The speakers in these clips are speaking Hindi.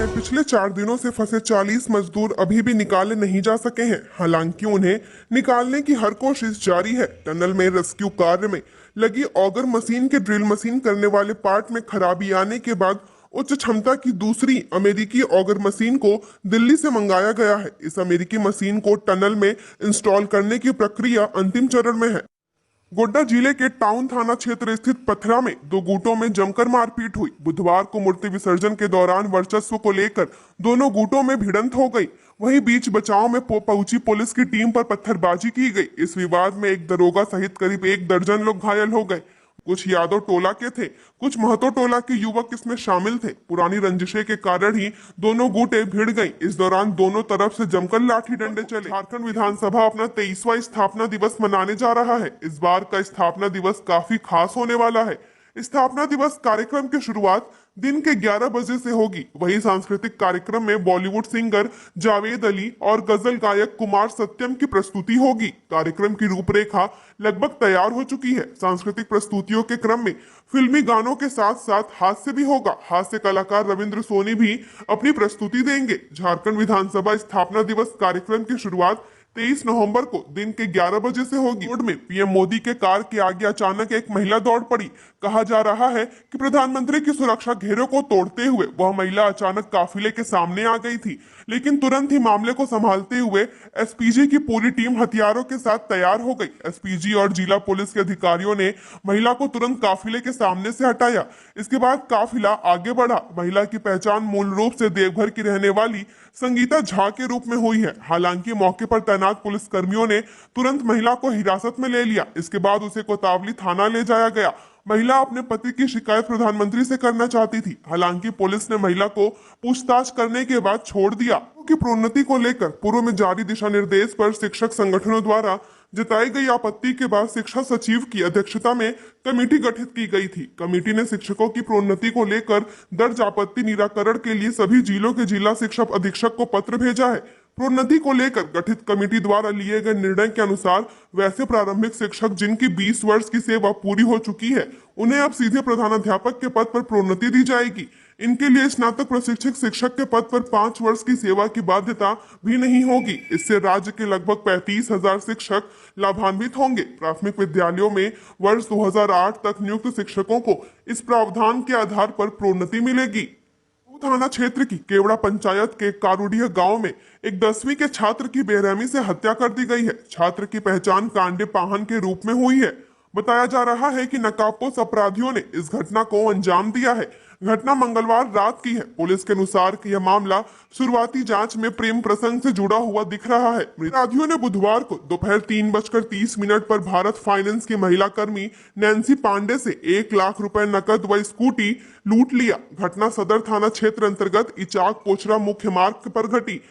में पिछले 4 दिनों से फंसे 40 मजदूर अभी भी निकाले नहीं जा सके हैं। हालांकि उन्हें निकालने की हर कोशिश जारी है। टनल में रेस्क्यू कार्य में लगी ऑगर मशीन के ड्रिल मशीन करने वाले पार्ट में खराबी आने के बाद उच्च क्षमता की दूसरी अमेरिकी ऑगर मशीन को दिल्ली से मंगाया गया है। इस अमेरिकी मशीन को टनल में इंस्टॉल करने की प्रक्रिया अंतिम चरण में है। गोड्डा जिले के टाउन थाना क्षेत्र स्थित पथरा में दो गुटों में जमकर मारपीट हुई। बुधवार को मूर्ति विसर्जन के दौरान वर्चस्व को लेकर दोनों गुटों में भिड़ंत हो गई। वहीं बीच बचाव में पहुंची पुलिस की टीम पर पत्थरबाजी की गई। इस विवाद में एक दरोगा सहित करीब 1 दर्जन लोग घायल हो गए। कुछ यादव टोला के थे, कुछ महतो टोला के युवक इसमें शामिल थे। पुरानी रंजिशे के कारण ही दोनों गुटे भिड़ गई। इस दौरान दोनों तरफ से जमकर लाठी डंडे चले। झारखंड विधानसभा अपना 23वां स्थापना दिवस मनाने जा रहा है। इस बार का स्थापना दिवस काफी खास होने वाला है। स्थापना दिवस कार्यक्रम की शुरुआत दिन के 11 बजे से होगी। वहीं सांस्कृतिक कार्यक्रम में बॉलीवुड सिंगर जावेद अली और गजल गायक कुमार सत्यम की प्रस्तुति होगी। कार्यक्रम की रूपरेखा लगभग तैयार हो चुकी है। सांस्कृतिक प्रस्तुतियों के क्रम में फिल्मी गानों के साथ साथ हास्य भी होगा। हास्य कलाकार रविंद्र सोनी भी अपनी प्रस्तुति देंगे। झारखंड विधानसभा स्थापना दिवस कार्यक्रम की शुरुआत 23 नवंबर को दिन के 11 बजे से होगी। रोड में पीएम मोदी के कार के आगे अचानक एक महिला दौड़ पड़ी। कहा जा रहा है कि प्रधानमंत्री की सुरक्षा घेरे को तोड़ते हुए वह महिला अचानक काफिले के सामने आ गई थी, लेकिन तुरंत ही मामले को संभालते हुए एसपीजी की पूरी टीम हथियारों के साथ तैयार हो गई। एसपीजी और जिला पुलिस के अधिकारियों ने महिला को तुरंत काफिले के सामने से हटाया। इसके बाद काफिला आगे बढ़ा। महिला की पहचान मूल रूप से देवघर की रहने वाली संगीता झा के रूप में हुई है। हालांकि मौके पर तैनात पुलिस कर्मियों ने तुरंत महिला को हिरासत में ले लिया। इसके बाद उसे कोतवाली थाना ले जाया गया। महिला अपने पति की शिकायत प्रधानमंत्री से करना चाहती थी। हालांकि पुलिस ने महिला को पूछताछ करने के बाद छोड़ दिया। की प्रोन्नति को लेकर पूर्व में जारी दिशा निर्देश पर शिक्षक संगठनों द्वारा जताई गई आपत्ति के बाद शिक्षा सचिव की अध्यक्षता में कमेटी गठित की गई थी। कमेटी ने शिक्षकों की प्रोन्नति को लेकर दर्ज आपत्ति निराकरण के लिए सभी जिलों के जिला शिक्षा अधीक्षक को पत्र भेजा है। प्रोन्नति को लेकर गठित कमेटी द्वारा लिए गए निर्णय के अनुसार वैसे प्रारंभिक शिक्षक जिनकी 20 वर्ष की सेवा पूरी हो चुकी है, उन्हें अब सीधे प्रधानाध्यापक के पद पर प्रोन्नति दी जाएगी। इनके लिए स्नातक प्रशिक्षक शिक्षक के पद पर 5 वर्ष की सेवा की बाध्यता भी नहीं होगी। इससे राज्य के लगभग 35,000 शिक्षक लाभान्वित होंगे। प्राथमिक विद्यालयों में वर्ष 2008 तक नियुक्त शिक्षकों को इस प्रावधान के आधार पर प्रोन्नति मिलेगी। थाना क्षेत्र की केवड़ा पंचायत के कारुडिया गांव में एक 10वीं के छात्र की बेरहमी से हत्या कर दी गई है। छात्र की पहचान कांडे पाहन के रूप में हुई है। बताया जा रहा है कि नकाबपोश अपराधियों ने इस घटना को अंजाम दिया है। घटना मंगलवार रात की है। पुलिस के अनुसार यह मामला शुरुआती जांच में प्रेम प्रसंग से जुड़ा हुआ दिख रहा है। अपराधियों ने बुधवार को दोपहर 3:30 पर भारत फाइनेंस की महिला कर्मी नैन्सी पांडे से 1 लाख रुपए नकद व स्कूटी लूट लिया। घटना सदर थाना क्षेत्र अंतर्गत इचाक पोचरा मुख्य मार्ग पर घटी।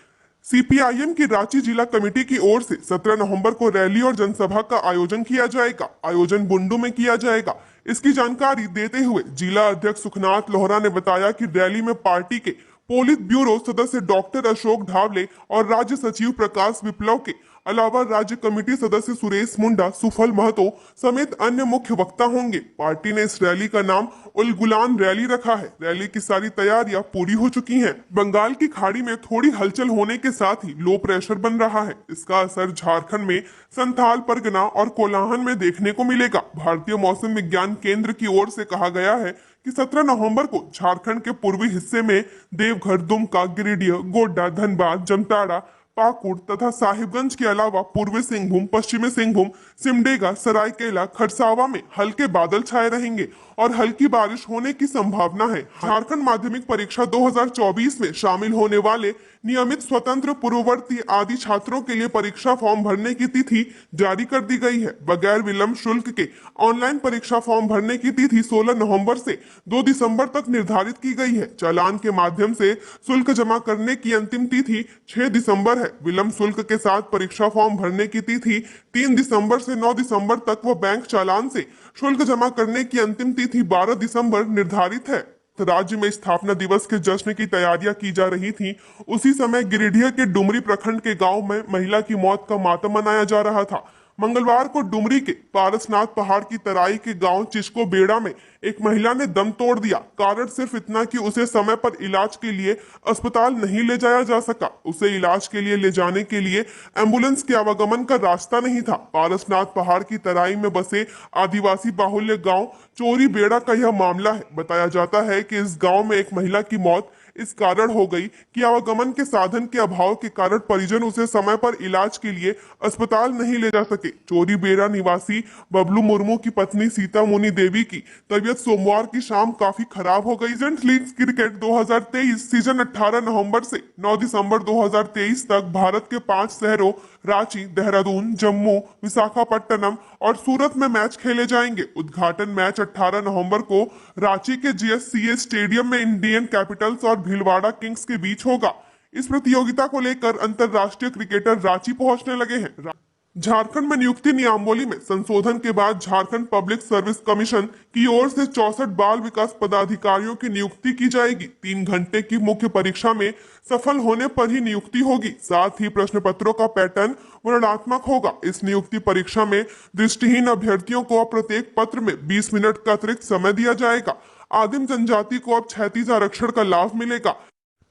सीपीआईएम की रांची जिला कमेटी की ओर से 17 नवंबर को रैली और जनसभा का आयोजन किया जाएगा। आयोजन बुंडू में किया जाएगा। इसकी जानकारी देते हुए जिला अध्यक्ष सुखनाथ लोहरा ने बताया कि रैली में पार्टी के पोलित ब्यूरो सदस्य डॉक्टर अशोक ढावले और राज्य सचिव प्रकाश विप्लव के अलावा राज्य कमेटी सदस्य सुरेश मुंडा, सुफल महतो समेत अन्य मुख्य वक्ता होंगे। पार्टी ने इस रैली का नाम उल गुलान रैली रखा है। रैली की सारी तैयारियां पूरी हो चुकी हैं। बंगाल की खाड़ी में थोड़ी हलचल होने के साथ ही लो प्रेशर बन रहा है। इसका असर झारखंड में संथाल परगना और कोल्हान में देखने को मिलेगा। भारतीय मौसम विज्ञान केंद्र की ओर से कहा गया है कि 17 नवंबर को झारखंड के पूर्वी हिस्से में देवघर, दुमका, गिरिडीह, गोड्डा, धनबाद, जमताड़ा, पाकुड़ तथा साहिबगंज के अलावा पूर्वी सिंहभूम, पश्चिमी सिंहभूम, सिमडेगा, सरायकेला, खरसावा में हल्के बादल छाए रहेंगे और हल्की बारिश होने की संभावना है। झारखंड माध्यमिक परीक्षा 2024 में शामिल होने वाले नियमित स्वतंत्र पूर्ववर्ती आदि छात्रों के लिए परीक्षा फॉर्म भरने की तिथि जारी कर दी गई है। बगैर विलंब शुल्क के ऑनलाइन परीक्षा फॉर्म भरने की तिथि 16 नवंबर से 2 दिसंबर तक निर्धारित की गई है। चालान के माध्यम से शुल्क जमा करने की अंतिम तिथि 6 दिसंबर है। विलंब शुल्क के साथ परीक्षा फॉर्म भरने की तिथि 3 दिसंबर से 9 दिसंबर तक व बैंक चालान से शुल्क जमा करने की अंतिम तिथि 12 दिसंबर निर्धारित है। राज्य में स्थापना दिवस के जश्न की तैयारियां की जा रही थी। उसी समय गिरिडीह के डुमरी प्रखंड के गांव में महिला की मौत का मातम मनाया जा रहा था। मंगलवार को डुमरी के पारसनाथ पहाड़ की तराई के गांव चिचको बेड़ा में एक महिला ने दम तोड़ दिया। कारण सिर्फ इतना कि उसे समय पर इलाज के लिए अस्पताल नहीं ले जाया जा सका। उसे इलाज के लिए ले जाने के लिए एम्बुलेंस के आवागमन का रास्ता नहीं था। पारसनाथ पहाड़ की तराई में बसे आदिवासी बाहुल्य गांव चोरी बेड़ा का यह मामला है। बताया जाता है कि इस गांव में एक महिला की मौत इस कारण हो गई कि आवागमन के साधन के अभाव के कारण परिजन उसे समय पर इलाज के लिए अस्पताल नहीं ले जा सके। चोरी बेरा निवासी बबलू मुर्मू की पत्नी सीता मुनि देवी की तबीयत सोमवार की शाम काफी खराब हो गई। एजेंट लीग क्रिकेट 2023 सीजन 18 नवंबर से 9 दिसंबर 2023 तक भारत के 5 शहरों रांची, देहरादून, जम्मू, विशाखापट्टनम और सूरत में मैच खेले जाएंगे। उद्घाटन मैच 18 नवंबर को रांची के जीएससीए स्टेडियम में इंडियन कैपिटल्स और भीलवाड़ा किंग्स के बीच होगा। इस प्रतियोगिता को लेकर अंतरराष्ट्रीय क्रिकेटर रांची पहुंचने लगे हैं। झारखंड में नियुक्ति नियमावली में संशोधन के बाद झारखंड पब्लिक सर्विस कमीशन की ओर से 64 बाल विकास पदाधिकारियों की नियुक्ति की जाएगी। 3 घंटे की मुख्य परीक्षा में सफल होने पर ही नियुक्ति होगी। साथ ही प्रश्न पत्रों का पैटर्न वर्णनात्मक होगा। इस नियुक्ति परीक्षा में दृष्टिहीन अभ्यर्थियों को प्रत्येक पत्र में 20 मिनट का अतिरिक्त समय दिया जाएगा। आदिम जनजाति को अब 36 आरक्षण का लाभ मिलेगा।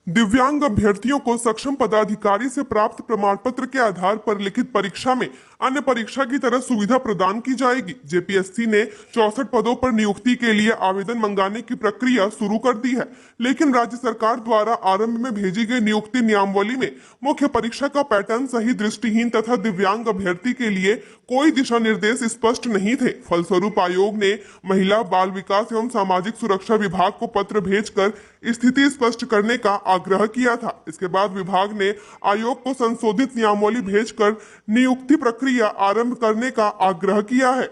दिव्यांग अभ्यर्थियों को सक्षम पदाधिकारी से प्राप्त प्रमाण पत्र के आधार पर लिखित परीक्षा में अन्य परीक्षा की तरह सुविधा प्रदान की जाएगी। जेपीएससी ने 64 पदों पर नियुक्ति के लिए आवेदन मंगाने की प्रक्रिया शुरू कर दी है, लेकिन राज्य सरकार द्वारा आरंभ में भेजी गई नियुक्ति नियमावली में मुख्य परीक्षा का पैटर्न सही दृष्टिहीन तथा दिव्यांग अभ्यर्थी के लिए कोई दिशा निर्देश स्पष्ट नहीं थे। फलस्वरूप आयोग ने महिला, बाल विकास एवं सामाजिक सुरक्षा विभाग को पत्र भेजकर स्थिति स्पष्ट करने का आग्रह किया था। इसके बाद विभाग ने आयोग को संशोधित नियमावली भेजकर नियुक्ति प्रक्रिया आरंभ करने का आग्रह किया है।